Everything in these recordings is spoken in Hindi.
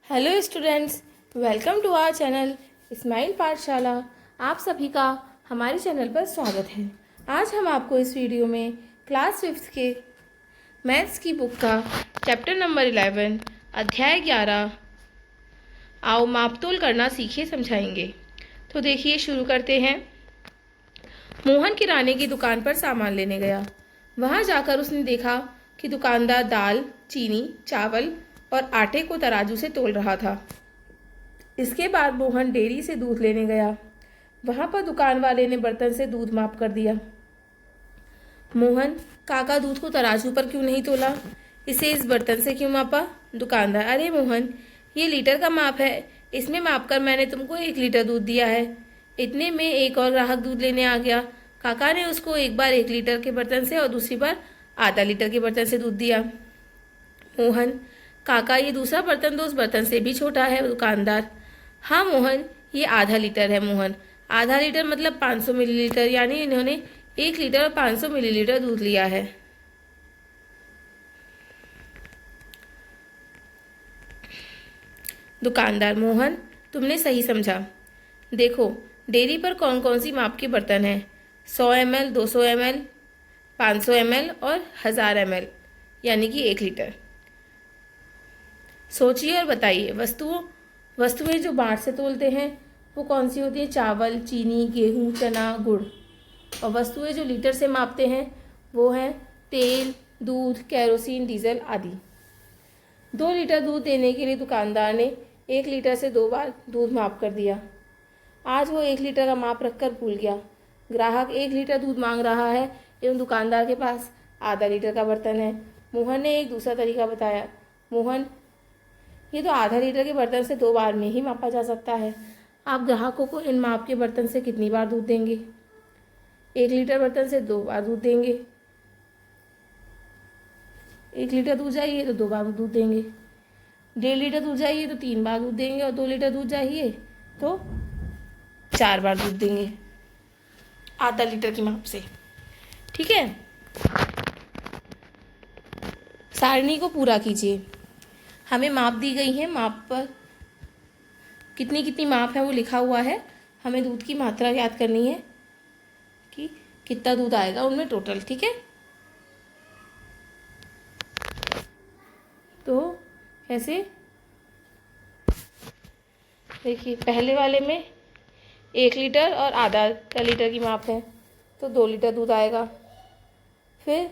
Hello students, welcome to our channel smile Pathshala. आप सभी का हमारे चैनल पर स्वागत है। आज हम आपको इस वीडियो में क्लास 5 के मैथ्स की बुक का चैप्टर नंबर 11 अध्याय 11 आओ मापतोल करना सीखिए समझाएंगे। तो देखिए, शुरू करते हैं। मोहन किराने की दुकान पर सामान लेने गया। वहां जाकर उसने देखा कि दुकानदार दाल, चीनी, चावल और आटे को तराजू से तोल रहा था। इसके बाद मोहन डेयरी से दूध लेने गया। वहां पर दुकान वाले ने बर्तन से दूध माप कर दिया। मोहन, काका दूध को तराजू पर क्यों नहीं तोला? इसे इस बर्तन से क्यों मापा? दुकानदार, अरे मोहन, ये लीटर का माप है, इसमें माप कर मैंने तुमको 1 लीटर दूध दिया है। इतने में एक और ग्राहक दूध लेने आ गया। काका ने उसको एक बार 1 लीटर के बर्तन से और दूसरी बार आधा लीटर के बर्तन से दूध दिया। मोहन, काका, ये दूसरा बर्तन तो उस बर्तन से भी छोटा है। दुकानदार, हाँ मोहन, ये आधा लीटर है। मोहन, आधा लीटर मतलब 500 मिलीलीटर, यानी इन्होंने 1 लीटर और 500 मिलीलीटर दूध लिया है। दुकानदार, मोहन, तुमने सही समझा। देखो, डेयरी पर कौन कौन सी माप के बर्तन हैं? 100 ml, 200 ml, 500 ml और 1000 ml, यानी कि 1 लीटर। सोचिए और बताइए, वस्तुएं जो बाट से तोलते हैं वो कौन सी होती है? चावल, चीनी, गेहूं, चना, गुड़। और वस्तुएं जो लीटर से मापते हैं वो हैं तेल, दूध, केरोसिन, डीजल आदि। 2 लीटर दूध देने के लिए दुकानदार ने 1 लीटर से 2 बार दूध माप कर दिया। आज वो 1 लीटर का माप रखकर भूल गया। ग्राहक 1 लीटर दूध मांग रहा है एवं दुकानदार के पास आधा लीटर का बर्तन है। मोहन ने एक दूसरा तरीका बताया। मोहन, ये तो आधा लीटर के बर्तन से 2 बार में ही मापा जा सकता है। आप ग्राहकों को इन माप के बर्तन से कितनी बार दूध देंगे? 1 लीटर बर्तन से 2 बार दूध देंगे। 1 लीटर दूध चाहिए तो 2 बार दूध देंगे। 1.5 लीटर दूध चाहिए तो 3 बार दूध देंगे, और 2 लीटर दूध चाहिए तो 4 बार दूध देंगे, आधा लीटर की माप से। ठीक है, सारणी को पूरा कीजिए। हमें माप दी गई है, माप पर कितनी कितनी माप है वो लिखा हुआ है। हमें दूध की मात्रा याद करनी है कि कितना दूध आएगा उनमें टोटल। ठीक है, तो कैसे? देखिए, पहले वाले में 1 लीटर और आधा लीटर की माप है तो 2 लीटर दूध आएगा। फिर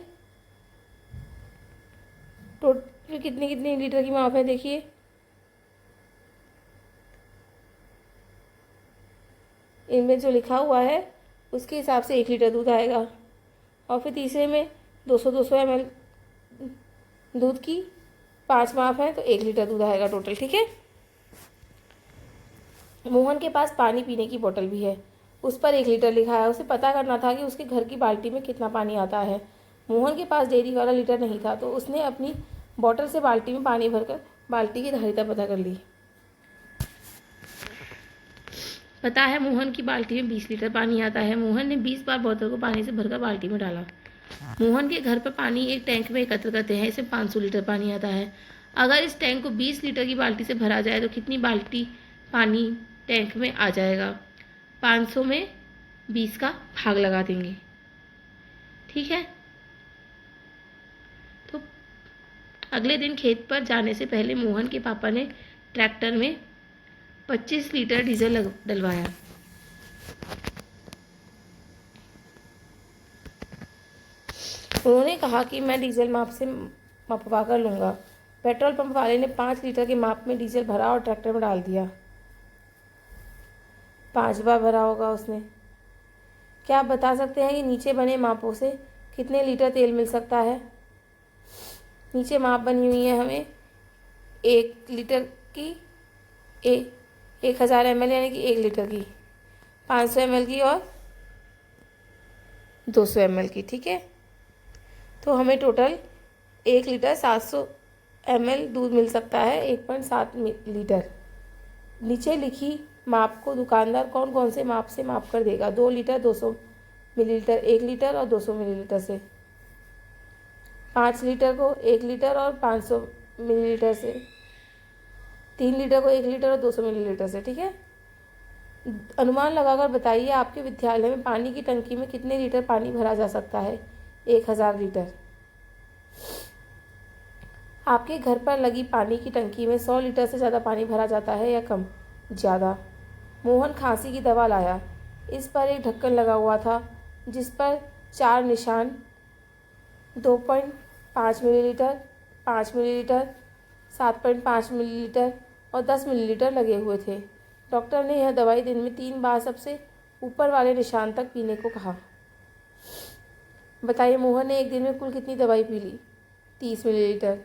फिर कितनी कितनी लीटर की माप है? देखिए, इनमें जो लिखा हुआ है उसके हिसाब से 1 लीटर दूध आएगा। और फिर तीसरे में 200 ml दूध की 5 माप है तो 1 लीटर दूध आएगा टोटल। ठीक है, मोहन के पास पानी पीने की बोतल भी है, उस पर 1 लीटर लिखा है। उसे पता करना था कि उसके घर की बाल्टी में कितना पानी आता है। मोहन के पास डेयरी वाला लीटर नहीं था तो उसने अपनी बोतल से बाल्टी में पानी भरकर बाल्टी की धारिता पता कर ली। पता है मोहन की बाल्टी में 20 लीटर पानी आता है। मोहन ने 20 बार बोतल को पानी से भरकर बाल्टी में डाला। मोहन के घर पर पानी एक टैंक में एकत्र करते हैं, इसमें 500 लीटर पानी आता है। अगर इस टैंक को 20 लीटर की बाल्टी से भरा जाए तो कितनी बाल्टी पानी टैंक में आ जाएगा? 500 में 20 का भाग लगा देंगे। ठीक है, तो अगले दिन खेत पर जाने से पहले मोहन के पापा ने ट्रैक्टर में 25 लीटर डीजल डलवाया। उन्होंने कहा कि मैं डीजल माप से मपवा कर लूँगा। पेट्रोल पंप वाले ने 5 लीटर के माप में डीजल भरा और ट्रैक्टर में डाल दिया। 5 बार भरा होगा उसने। क्या आप बता सकते हैं कि नीचे बने मापों से कितने लीटर तेल मिल सकता है? नीचे माप बनी हुई है हमें 1 लीटर की, 1000 ml यानी कि 1 लीटर की, 500 ml की और 200 ml की। ठीक है, तो हमें टोटल 1 लीटर 700 ml दूध मिल सकता है, 1.7 लीटर। नीचे लिखी माप को दुकानदार कौन कौन से माप से माप कर देगा? 2 लीटर, 200 मिलीलीटर, 1 लीटर और 200 मिलीलीटर से। 5 लीटर को 1 लीटर और 500 मिलीलीटर से। 3 लीटर को 1 लीटर और 200 मिलीलीटर से, ठीक है। अनुमान लगाकर बताइए आपके विद्यालय में पानी की टंकी में कितने लीटर पानी भरा जा सकता है। 1000 लीटर। आपके घर पर लगी पानी की टंकी में 100 लीटर से ज़्यादा पानी भरा जाता है या कम। ज़्यादा। मोहन खांसी की दवा लाया। इस पर एक ढक्कन लगा हुआ था जिस पर 4 निशान 2.5 मिलीलीटर, 5 मिलीलीटर, 7.5 मिलीलीटर और 10 मिलीलीटर लगे हुए थे। डॉक्टर ने यह दवाई दिन में 3 बार सबसे ऊपर वाले निशान तक पीने को कहा। बताइए मोहन ने एक दिन में कुल कितनी दवाई पी ली। 30 मिलीलीटर।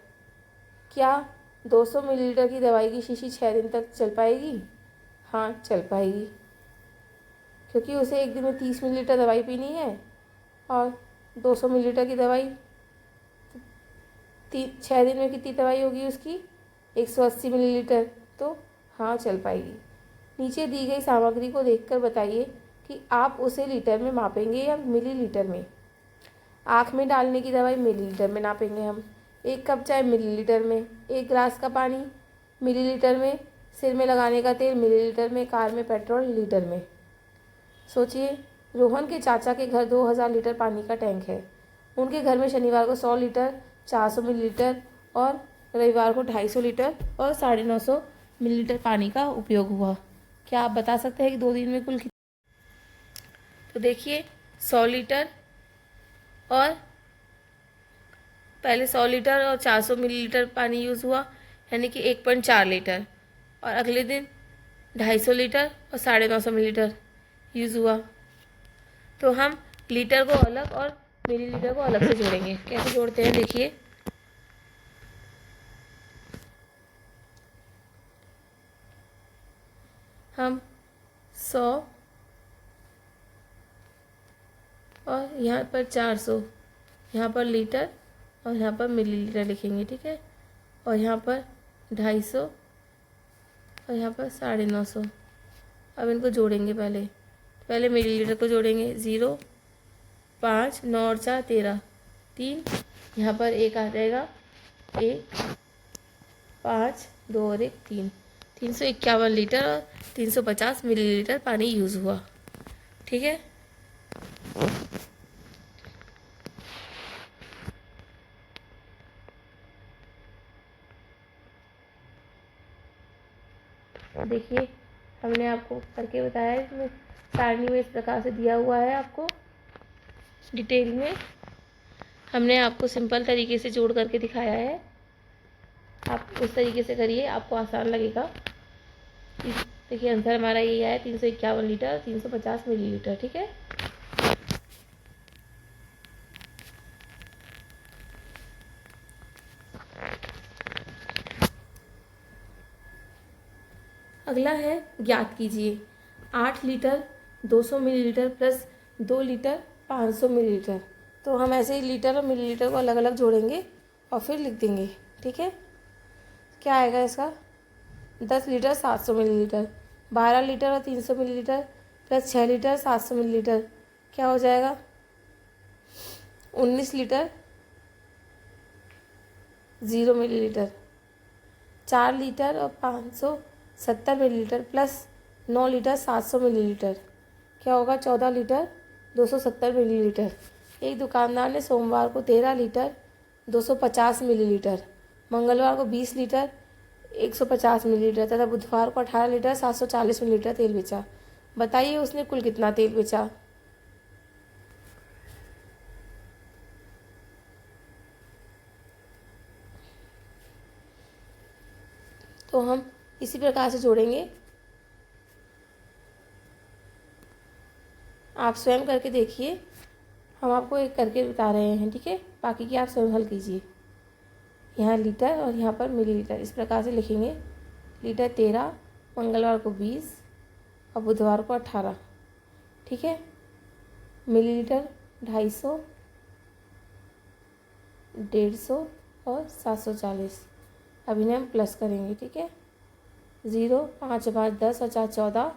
क्या 200 मिलीलीटर की दवाई की शीशी 6 दिन तक चल पाएगी। हाँ, चल पाएगी, क्योंकि उसे एक दिन में 30 मिलीलीटर दवाई पीनी है और 200 मिलीलीटर की दवाई 6 दिन में कितनी दवाई होगी उसकी। 180 मिलीलीटर। तो हाँ, चल पाएगी। नीचे दी गई सामग्री को देखकर बताइए कि आप उसे लीटर में मापेंगे या मिलीलीटर में। आँख में डालने की दवाई मिलीलीटर में नापेंगे हम। 1 कप चाय मिलीलीटर में। 1 गिलास का पानी मिलीलीटर में। सिर में लगाने का तेल मिलीलीटर में। कार में पेट्रोल लीटर में। सोचिए, रोहन के चाचा के घर 2000 लीटर पानी का टैंक है। उनके घर में शनिवार को 100 लीटर, 400 मिलीलीटर और रविवार को 250 लीटर और 950 मिलीलीटर पानी का उपयोग हुआ। क्या आप बता सकते हैं कि 2 दिन में कुल तो देखिए 100 लीटर और पहले 100 लीटर और 400 मिलीलीटर पानी यूज़ हुआ, यानी कि 1.4 लीटर। और अगले दिन 250 लीटर और 950 मिलीलीटर यूज़ हुआ। तो हम लीटर को अलग और मिलीलीटर को अलग से जोड़ेंगे। कैसे जोड़ते हैं देखिए। हम 100 और यहाँ पर 400, यहाँ पर लीटर और यहाँ पर मिलीलीटर लिखेंगे, ठीक है। और यहाँ पर 250 और यहाँ पर 950। अब इनको जोड़ेंगे। पहले मिलीलीटर को जोड़ेंगे। 0, 5, 9 और 4 13, 3, यहाँ पर 1 आ जाएगा। 1, 5, 2 और 1 3। 351 लीटर और 350 मिलीलीटर पानी यूज़ हुआ, ठीक है। देखिए, हमने आपको करके बताया है। इसमें सारणी में इस प्रकार से दिया हुआ है। आपको डिटेल में हमने आपको सिंपल तरीके से जोड़ करके दिखाया है। आप उस तरीके से करिए, आपको आसान लगेगा। देखिए आंसर हमारा यही आया, 351 लीटर 350 मिलीलीटर, ठीक है। अगला है ज्ञात कीजिए 8 litre 200 millilitre plus 2 litre 500 millilitre. तो हम ऐसे ही लीटर और मिलीलीटर को अलग अलग जोड़ेंगे और फिर लिख देंगे, ठीक है। क्या आएगा इसका। 10 लीटर 700 मिलीलीटर, 12 लीटर और 300 मिलीलीटर प्लस 6 लीटर 700 मिलीलीटर क्या हो जाएगा। 19 लीटर 0 मिलीलीटर। 4 लीटर और 570 मिलीलीटर प्लस 9 लीटर 700 मिलीलीटर क्या होगा। 14 लीटर 270 मिलीलीटर। एक दुकानदार ने सोमवार को 13 लीटर 250 मिलीलीटर, मंगलवार को 20 लीटर 150 मिलीलीटर तथा बुधवार को 18 लीटर 740 मिलीलीटर तेल बेचा। बताइए उसने कुल कितना तेल बेचा। तो हम इसी प्रकार से जोड़ेंगे। आप स्वयं करके देखिए, हम आपको एक करके बता रहे हैं, ठीक है। बाकी की आप स्वयं हल कीजिए। यहाँ लीटर और यहाँ पर मिलीलीटर इस प्रकार से लिखेंगे। लीटर 13, मंगलवार को 20 और बुधवार को 18, ठीक है। मिलीलीटर 250, 150 और 740। अब इन्हें हम प्लस करेंगे, ठीक है। 0, 5, 5, 10 और 4 14,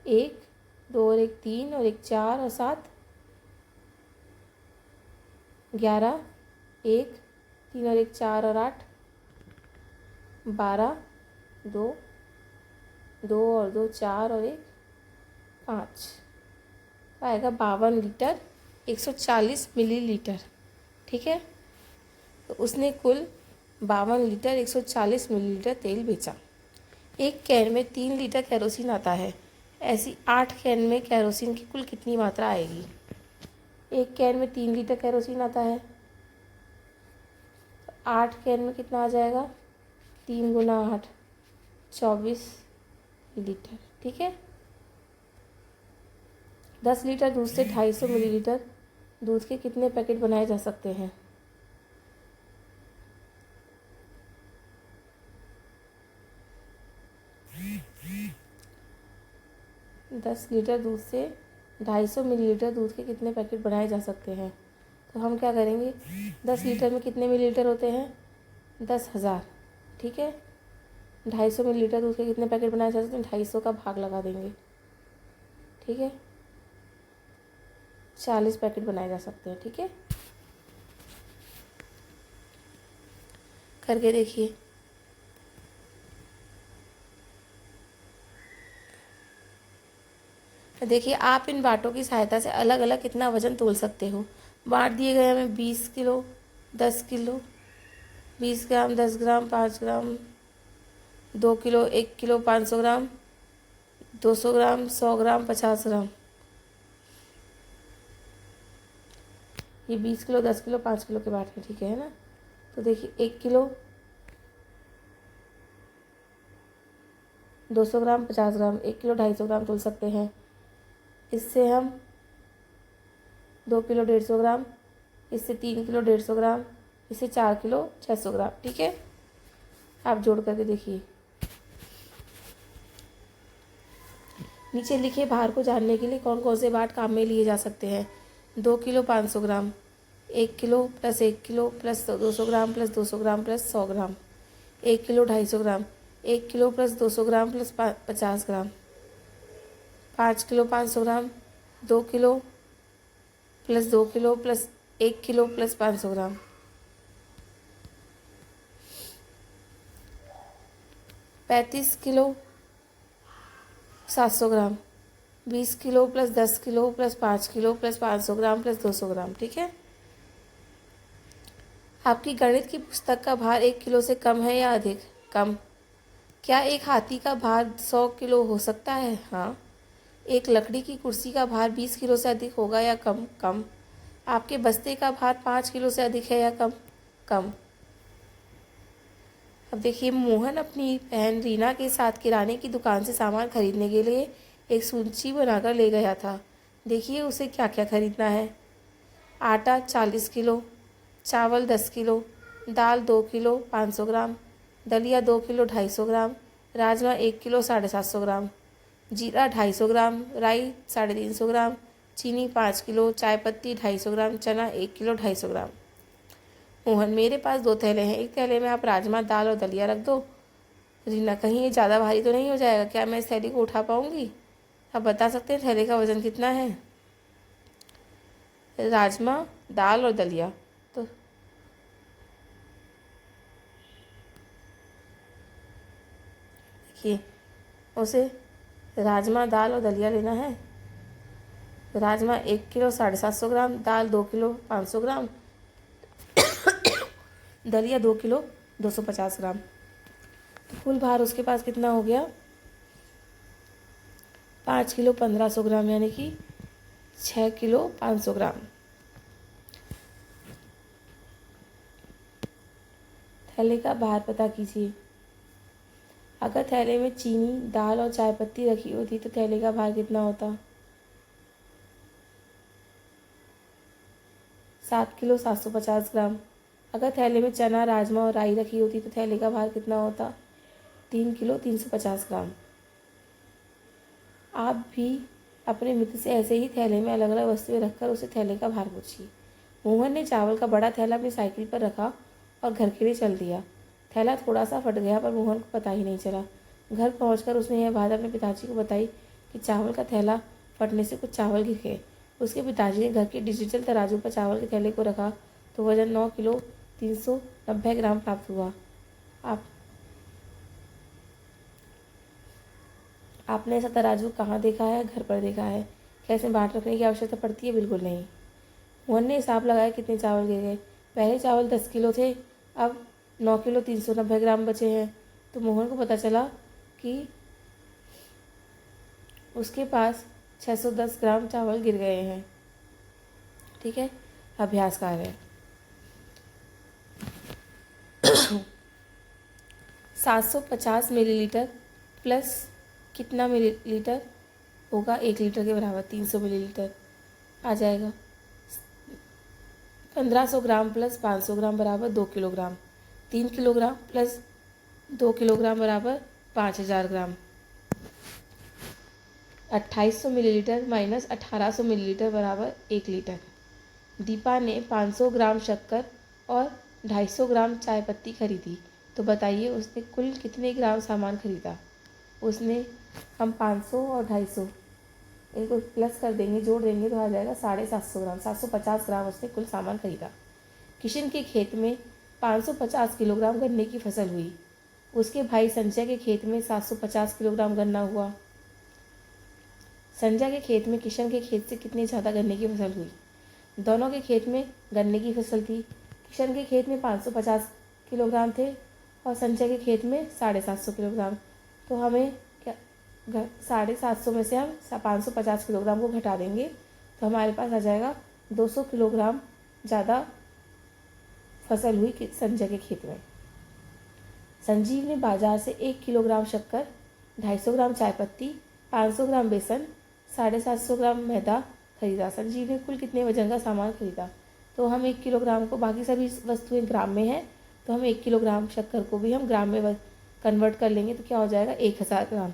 1, 2 और 1 3 और 1 4 और 7 11, 1, 3 और 1 4 और 8 12, दो, दो और दो 4 और 1 5, आएगा 52 लीटर 140 मिलीलीटर। ठीक है, तो उसने कुल 52 लीटर 140 मिलीलीटर तेल बेचा। एक कैन में 3 लीटर केरोसिन आता है, ऐसी 8 कैन में केरोसिन की कुल कितनी मात्रा आएगी? एक कैन में 3 लीटर केरोसिन आता है, तो 8 कैन में कितना आ जाएगा? 3 गुना 8 24 लीटर। ठीक है, 10 लीटर दूध से 250 मिलीलीटर दूध के कितने पैकेट बनाए जा सकते हैं? 10 लीटर दूध से 250 मिलीलीटर दूध के कितने पैकेट बनाए जा सकते हैं? तो हम क्या करेंगे, 10 लीटर में कितने मिलीलीटर होते हैं? 10,000। ठीक है, 250 मिलीलीटर दूध के कितने पैकेट बनाए जा सकते हैं? 250 का भाग लगा देंगे। ठीक है, 40 पैकेट बनाए जा सकते हैं। ठीक है, करके देखिए। देखिए, आप इन बाटों की सहायता से अलग अलग कितना वजन तोल सकते हो। बाट दिए गए हमें 20 किलो, 10 किलो, 20 ग्राम, 10 ग्राम, 5 ग्राम, 2 किलो, 1 किलो, 500 ग्राम, 200 ग्राम, 100 ग्राम, 50 ग्राम। ये 20 किलो, 10 किलो, 5 किलो के बाट में। ठीक है ना, तो देखिए 1 किलो 200 ग्राम, 50 ग्राम, 1 किलो 250 ग्राम तोल सकते हैं। इससे हम 2 किलो 150 ग्राम, इससे 3 किलो 150 ग्राम, इससे 4 किलो 600 ग्राम। ठीक है, आप जोड़ करके देखिए। नीचे लिखे भार को जानने के लिए कौन कौन से बाट काम में लिए जा सकते हैं? 2 किलो 500 ग्राम, 1 kilo plus 1 kilo plus 200 gram plus 200 gram plus 100 ग्राम, 1 किलो 250 ग्राम, 1 किलो प्लस 200 ग्राम प्लस 50 ग्राम, 5 किलो 500 ग्राम, 2 kilo plus 2 kilo plus 1 kilo plus 500 ग्राम, 35 किलो 700 ग्राम, 20 kilo plus 10 kilo plus 5 kilo plus 500 gram plus 200 ग्राम। ठीक है, आपकी गणित की पुस्तक का भार 1 किलो से कम है या अधिक? कम। क्या एक हाथी का भार 100 किलो हो सकता है? हाँ। एक लकड़ी की कुर्सी का भार 20 किलो से अधिक होगा या कम? कम। आपके बस्ते का भार 5 किलो से अधिक है या कम? कम। अब देखिए, मोहन अपनी बहन रीना के साथ किराने की दुकान से सामान खरीदने के लिए एक सूची बनाकर ले गया था। देखिए उसे क्या क्या खरीदना है। आटा 40 किलो, चावल 10 किलो, दाल 2 किलो 500 ग्राम, दलिया 2 किलो 250 ग्राम, राजमा 1 किलो 750 ग्राम, जीरा 250 ग्राम, राई 350 ग्राम, चीनी 5 किलो, चाय पत्ती 250 ग्राम, चना 1 किलो 250 ग्राम। मोहन, मेरे पास 2 थैले हैं, एक थैले में आप राजमा, दाल और दलिया रख दो। रीना, कहीं ये ज़्यादा भारी तो नहीं हो जाएगा? क्या मैं इस थैली को उठा पाऊंगी? आप बता सकते हैं थैले का वजन कितना है? राजमा, दाल और दलिया, तो देखिए उसे राजमा, दाल और दलिया लेना है। राजमा 1 किलो 750 ग्राम, दाल 2 किलो 500 ग्राम, दलिया 2 किलो 250 ग्राम। तो कुल भार उसके पास कितना हो गया? 5 किलो 1500 ग्राम, यानी कि 6 किलो 500 ग्राम। थैले का भार पता कीजिए। अगर थैले में चीनी, दाल और चाय पत्ती रखी होती तो थैले का भार कितना होता? 7 किलो 750 ग्राम। अगर थैले में चना, राजमा और राई रखी होती तो थैले का भार कितना होता? 3 किलो 350 ग्राम। आप भी अपने मित्र से ऐसे ही थैले में अलग अलग वस्तुएं रखकर उसे थैले का भार पूछिए। मोहन ने चावल का बड़ा थैला अपनी साइकिल पर रखा और घर के लिए चल दिया। थैला थोड़ा सा फट गया पर मोहन को पता ही नहीं चला। घर पहुंचकर उसने यह बात अपने पिताजी को बताई कि चावल का थैला फटने से कुछ चावल गिर गए। उसके पिताजी ने घर के डिजिटल तराजू पर चावल के थैले को रखा तो वजन 9 किलो 390 ग्राम प्राप्त हुआ। आप आपने ऐसा तराजू कहाँ देखा है? घर पर देखा है। क्या इसमें बाट रखने की आवश्यकता पड़ती है? बिल्कुल नहीं। मोहन ने हिसाब लगाया कितने चावल गिर गए। पहले चावल 10 किलो थे, अब 9 किलो 390 ग्राम बचे हैं। तो मोहन को पता चला कि उसके पास 610 ग्राम चावल गिर गए हैं। ठीक है, अभ्यास कार्य 750 मिलीलीटर प्लस कितना मिलीलीटर होगा 1 लीटर के बराबर? 300 मिलीलीटर आ जाएगा। 1500 ग्राम प्लस 500 ग्राम बराबर 2 किलोग्राम। 3 किलोग्राम प्लस 2 किलोग्राम बराबर 5000 ग्राम। 2800 मिलीलीटर माइनस 1800 मिलीलीटर बराबर 1 लीटर। दीपा ने 500 ग्राम शक्कर और 250 ग्राम चाय पत्ती खरीदी। तो बताइए उसने कुल कितने ग्राम सामान खरीदा? उसने हम 500 और 250 इनको प्लस कर देंगे, जोड़ देंगे तो आ जाएगा 750 ग्राम। 750 ग्राम उसने कुल सामान खरीदा। किशन के खेत में 550 किलोग्राम गन्ने की फसल हुई। उसके भाई संजय के खेत में 750 किलोग्राम गन्ना हुआ। संजय के खेत में किशन के खेत से कितनी ज़्यादा गन्ने की फसल हुई? दोनों के खेत में गन्ने की फसल थी। किशन के खेत में 550 किलोग्राम थे और संजय के खेत में 750 किलोग्राम। तो हमें क्या 750 में से हम 550 किलोग्राम को घटा देंगे तो हमारे पास आ जाएगा 200 किलोग्राम ज़्यादा फसल हुई संजय के खेत में। संजीव ने बाजार से 1 किलोग्राम शक्कर, 250 ग्राम चाय पत्ती, 500 ग्राम बेसन, 750 ग्राम मैदा खरीदा। संजीव ने कुल कितने वजन का सामान खरीदा? तो हम 1 किलोग्राम को, बाकी सभी वस्तुएं ग्राम में हैं तो हम 1 किलोग्राम शक्कर को भी हम ग्राम में कन्वर्ट कर लेंगे तो क्या हो जाएगा 1000 ग्राम।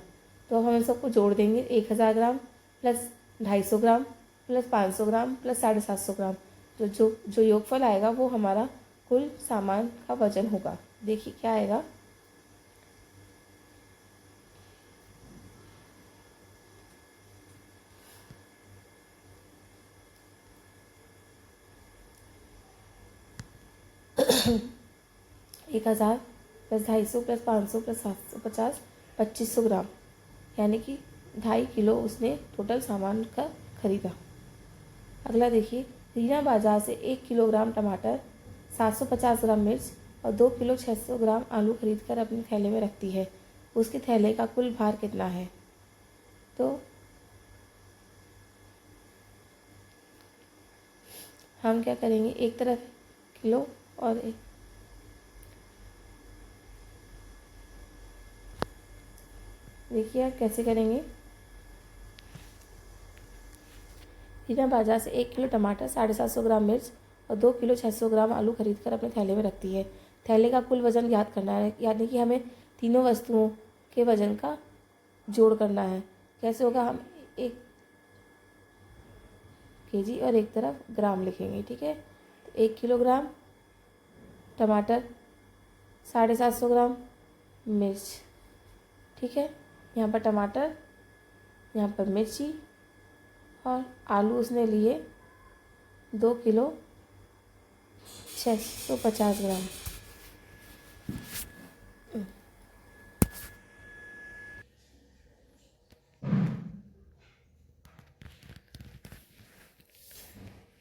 तो हम इन सबको जोड़ देंगे 1000 gram plus 250 gram plus 500 gram plus 750 ग्राम। तो जो योगफल आएगा वो हमारा कुल सामान का वजन होगा। देखिए क्या आएगा। एक 1000 प्लस 250 प्लस 500 प्लस 750 2500 ग्राम, यानी कि 2.5 किलो उसने टोटल सामान का खरीदा। अगला देखिए, रीना बाजार से 1 किलोग्राम टमाटर, 750 ग्राम मिर्च और 2 किलो 600 ग्राम आलू खरीद कर अपने थैले में रखती है। उसके थैले का कुल भार कितना है? तो हम क्या करेंगे, एक तरफ किलो और एक देखिए आप कैसे करेंगे। रीना बाजार से 1 किलो टमाटर, 750 ग्राम मिर्च और 2 किलो 600 ग्राम आलू खरीद कर अपने थैले में रखती है। थैले का कुल वजन ज्ञात करना है, यानी कि हमें तीनों वस्तुओं के वजन का जोड़ करना है। कैसे होगा, हम 1 केजी और एक तरफ ग्राम लिखेंगे। ठीक है, तो 1 किलोग्राम टमाटर, 750 ग्राम मिर्च। ठीक है, यहाँ पर टमाटर, यहाँ पर मिर्ची और आलू उसने लिए 2 किलो 650 ग्राम।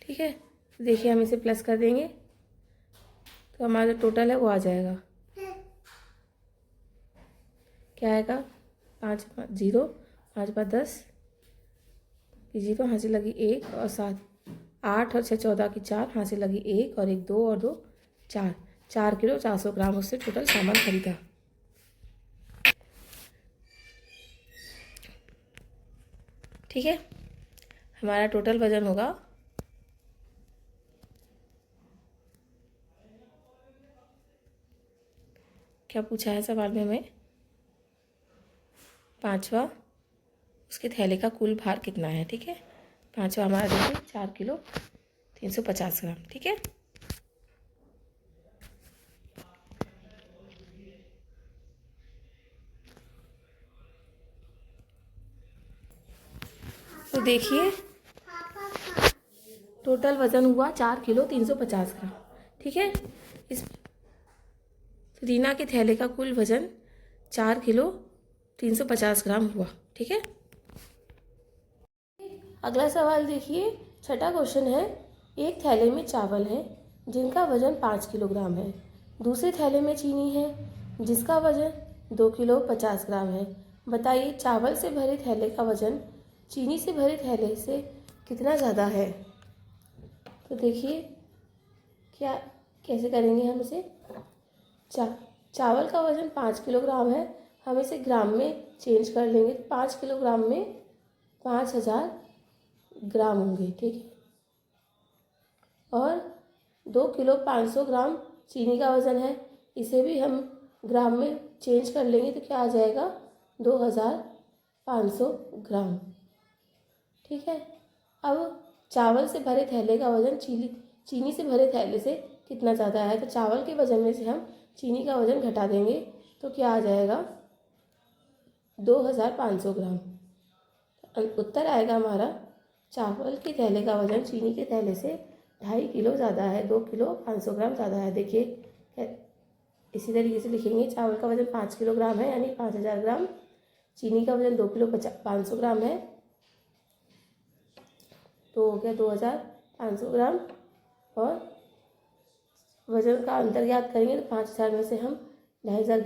ठीक है, देखिए हम इसे प्लस कर देंगे तो हमारा जो टोटल है वो आ जाएगा। क्या आएगा, 5 0 5 5 10 की 0, यहाँ से लगी 1 और 7 8 और 6 14 की 4, यहाँ से लगी 1 और 1 2 और 2 4, 4 किलो 400 ग्राम उससे टोटल सामान खरीदा। ठीक है, हमारा टोटल वजन होगा क्या पूछा है सवाल में हमें, 5वां उसके थैले का कुल भार कितना है। ठीक है, 5वां हमारा देखिए 4 किलो 350 ग्राम। ठीक है, तो देखिए टोटल वज़न हुआ 4 किलो 350 ग्राम। ठीक है, इस रीना के थैले का कुल वज़न 4 किलो 350 ग्राम हुआ। ठीक है, अगला सवाल देखिए, छठा क्वेश्चन है, एक थैले में चावल है जिनका वजन 5 किलोग्राम है, दूसरे थैले में चीनी है जिसका वजन 2 किलो 50 ग्राम है। बताइए चावल से भरे थैले का वजन चीनी से भरे थैले से कितना ज़्यादा है। तो देखिए क्या कैसे करेंगे हम इसे। चावल का वजन 5 किलोग्राम है, हम इसे ग्राम में चेंज कर लेंगे। 5 किलोग्राम में 5000 ग्राम होंगे। ठीक है, और 2 किलो 500 ग्राम चीनी का वज़न है, इसे भी हम ग्राम में चेंज कर लेंगे तो क्या आ जाएगा 2500 ग्राम। ठीक है, अब चावल से भरे थैले का वज़न चीनी से भरे थैले से कितना ज़्यादा है। तो चावल के वज़न में से हम चीनी का वज़न घटा देंगे तो क्या आ जाएगा 2500 ग्राम। उत्तर आएगा हमारा चावल के थैले का वज़न चीनी के थैले से 2.5 किलो ज़्यादा है, 2 किलो 500 ग्राम ज़्यादा है। देखिए इसी तरीके से लिखेंगे, चावल का वज़न 5 किलोग्राम है यानी 5000 ग्राम, चीनी का वज़न 2 किलो 500 ग्राम है तो हो गया 2500 ग्राम, और वज़न का अंतर याद करेंगे तो 5000 में से हम 2500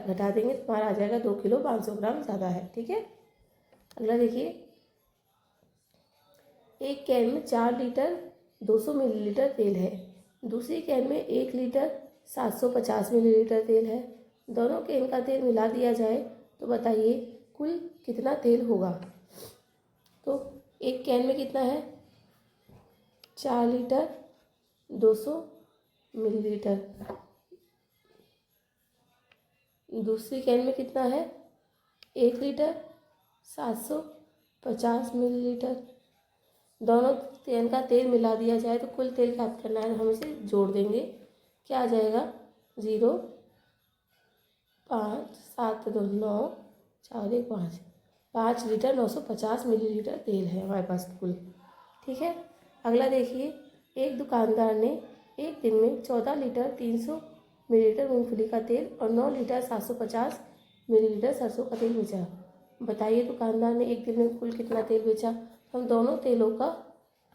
घटा देंगे तो हमारा आ जाएगा 2 किलो 500 ग्राम ज़्यादा है। ठीक है, अगला देखिए, एक कैन में 4 लीटर 200 मिलीलीटर तेल है, दूसरी कैन में 1 लीटर 750 मिलीलीटर तेल है। दोनों कैन का तेल मिला दिया जाए तो बताइए कुल कितना तेल होगा। तो एक कैन में कितना है 4 लीटर 200 मिलीलीटर, दूसरी कैन में कितना है 1 लीटर 750 मिलीलीटर। दोनों कैन का तेल मिला दिया जाए तो कुल तेल ज्ञात करना है, हम इसे जोड़ देंगे। क्या आ जाएगा 0 5 7 2 9 4 1 5 5 लीटर 950 मिलीलीटर तेल है हमारे पास कुल। ठीक है, अगला देखिए, एक दुकानदार ने एक दिन में 14 लीटर 300 मिलीलीटर मूंगफली का तेल और 9 लीटर 750 मिलीलीटर सरसों का तेल बेचा। बताइए दुकानदार ने एक दिन में कुल कितना तेल बेचा। हम दोनों तेलों का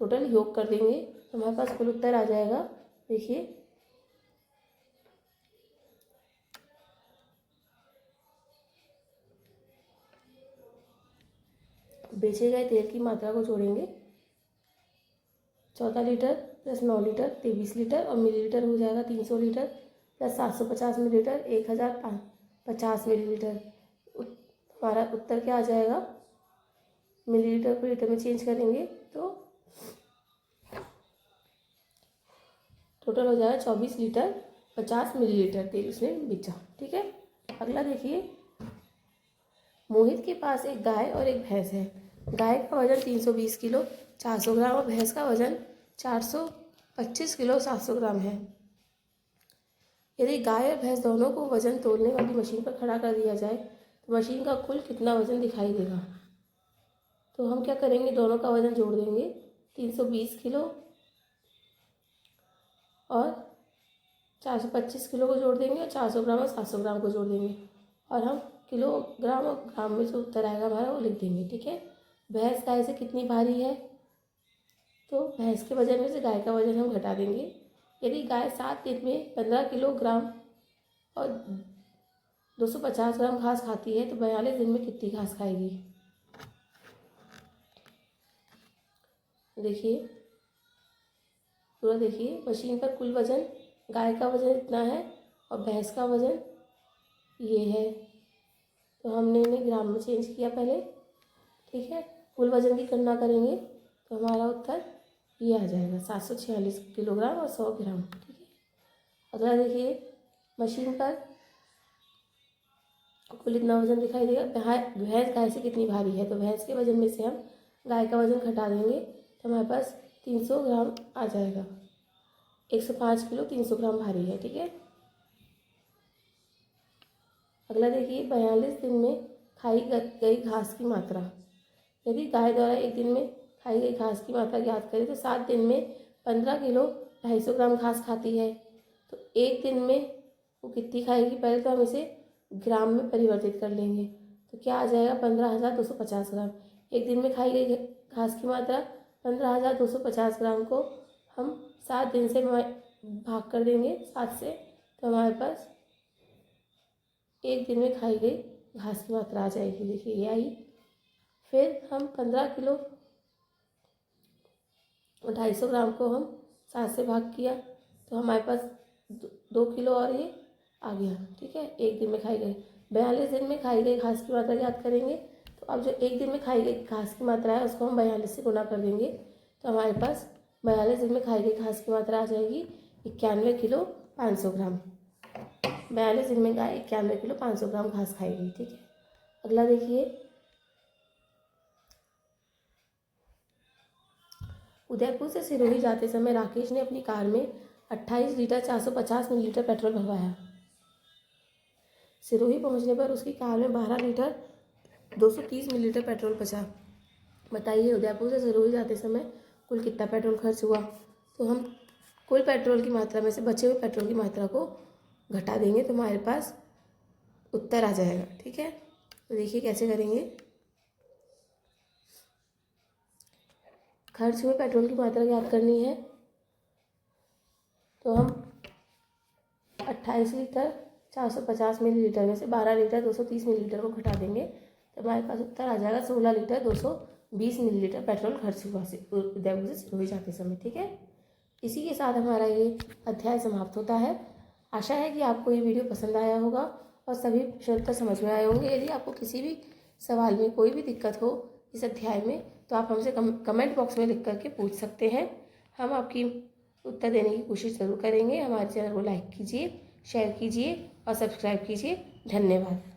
टोटल योग कर देंगे तो हमारे पास कुल उत्तर आ जाएगा। देखिए बेचे गए तेल की मात्रा को जोड़ेंगे, 14 लीटर प्लस 9 लीटर 23 लीटर और मिलीलीटर हो जाएगा 300 लीटर प्लस 750 मिलीलीटर 1050 मिलीलीटर। हमारा उत्तर क्या आ जाएगा, मिलीलीटर को लीटर में चेंज करेंगे तो टोटल हो जाएगा 24 लीटर 50 मिलीलीटर तेल उसने बेचा। ठीक है, अगला देखिए, मोहित के पास एक गाय और एक भैंस है। गाय का वजन 320 किलो 400 ग्राम और भैंस का वजन 425 किलो 700 ग्राम है। यदि गाय और भैंस दोनों को वजन तोलने वाली मशीन पर खड़ा कर दिया जाए तो मशीन का कुल कितना वजन दिखाई देगा। तो हम क्या करेंगे, दोनों का वजन जोड़ देंगे, 320 किलो और 425 किलो को जोड़ देंगे और 400 ग्राम और 700 ग्राम को जोड़ देंगे और हम किलोग्राम और ग्राम में जो उत्तर आएगा हमारा वो लिख देंगे। ठीक है, भैंस गाय से कितनी भारी है तो भैंस के वजन में से गाय का वजन हम घटा देंगे। यदि गाय 7 दिन में 15 किलोग्राम और 250 ग्राम घास खाती है तो 42 दिन में कितनी घास खाएगी। देखिए पूरा देखिए, मशीन पर कुल वजन गाय का वजन इतना है और भैंस का वजन ये है, तो हमने इन्हें ग्राम में चेंज किया पहले। ठीक है, कुल वजन की गणना करेंगे तो हमारा उत्तर ये आ जाएगा 746 किलोग्राम और 100 ग्राम। ठीक है, अगला देखिए, मशीन पर कुल इतना वजन दिखाई देगा। भैंस गाय से कितनी भारी है तो भैंस के वजन में से हम गाय का वजन घटा देंगे तो हमारे पास 300 ग्राम आ जाएगा। 105 किलो 300 ग्राम भारी है। ठीक है, अगला देखिए, 42 दिन में खाई गई घास की मात्रा। यदि गाय द्वारा एक दिन में खाई गई घास की मात्रा ज्ञात करें तो 7 दिन में 15 किलो 250 ग्राम घास खाती है तो एक दिन में वो कितनी खाएगी। पहले तो हम इसे ग्राम में परिवर्तित कर लेंगे तो क्या आ जाएगा 15,250 ग्राम। एक दिन में खाई गई घास की मात्रा 15,250 ग्राम को हम 7 दिन से भाग कर देंगे 7 से, तो हमारे पास एक दिन में खाई गई घास की मात्रा आ जाएगी। देखिए ये आई। फिर हम 15 किलो 250 ग्राम को हम 7 से भाग किया, तो हमारे पास 2 किलो और ये आ गया। ठीक है, एक दिन में खाई गई। 42 दिन में खाई गई घास की मात्रा याद करेंगे, तो अब जो एक दिन में खाई गई घास की मात्रा है उसको हम 42 से गुना कर देंगे, तो हमारे पास 42 दिन में खाई गई घास की मात्रा आ जाएगी 91 किलो 500 ग्राम। 42 दिन में गाय 91 किलो 500 ग्राम घास खाएगी। ठीक है, अगला देखिए, उदयपुर से सिरोही जाते समय राकेश ने अपनी कार में 28 लीटर 450 मिलीलीटर पेट्रोल भरवाया। सिरोही पहुंचने पर उसकी कार में 12 लीटर 230 मिलीलीटर पेट्रोल बचा। बताइए उदयपुर से सिरोही जाते समय कुल कितना पेट्रोल खर्च हुआ। तो हम कुल पेट्रोल की मात्रा में से बचे हुए पेट्रोल की मात्रा को घटा देंगे, तो हमारे पास उत्तर आ जाएगा। ठीक है, तो देखिए कैसे करेंगे। खर्च हुए पेट्रोल की मात्रा याद करनी है, तो हम 28 लीटर 450 मिलीलीटर में से 12 लीटर 230 मिलीलीटर को घटा देंगे, तो हमारे पास उत्तर आ जाएगा 16 लीटर 220 मिलीलीटर पेट्रोल खर्च हुआ उदयपुर से सिरोही जाते समय। ठीक है, इसी के साथ हमारा ये अध्याय समाप्त होता है। आशा है कि आपको ये वीडियो पसंद आया होगा और सभी प्रश्न उत्तर समझ में आए होंगे। यदि आपको किसी भी सवाल में कोई भी दिक्कत हो इस अध्याय में, तो आप हमसे कमेंट बॉक्स में लिख करके पूछ सकते हैं। हम आपकी उत्तर देने की कोशिश ज़रूर करेंगे। हमारे चैनल को लाइक कीजिए, शेयर कीजिए और सब्सक्राइब कीजिए। धन्यवाद।